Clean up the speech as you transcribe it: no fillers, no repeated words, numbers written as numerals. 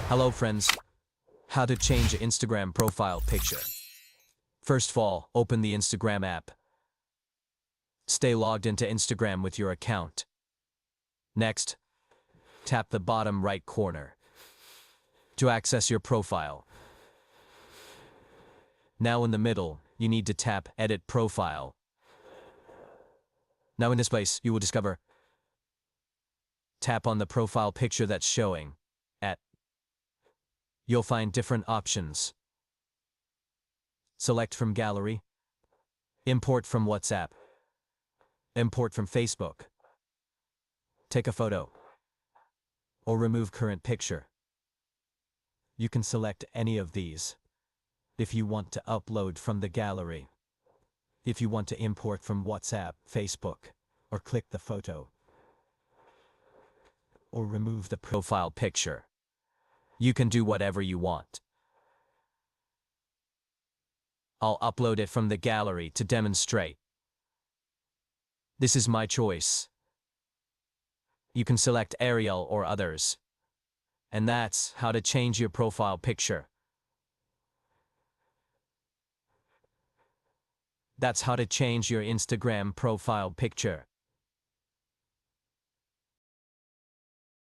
Hello friends, how to change an Instagram profile picture. First of all, open the Instagram app. Stay logged into Instagram with your account. Next, tap the bottom right corner to access your profile. Now in the middle, you need to tap Edit Profile. Now in this place, you will discover tap on the profile picture that's showing at. You'll find different options. Select from Gallery, Import from WhatsApp, Import from Facebook, Take a photo, or remove current picture. You can select any of these if you want to upload from the gallery, if you want to import from WhatsApp, Facebook, or click the photo, or remove the profile picture. You can do whatever you want. I'll upload it from the gallery to demonstrate. This is my choice. You can select Arial or others. And that's how to change your profile picture. That's how to change your Instagram profile picture.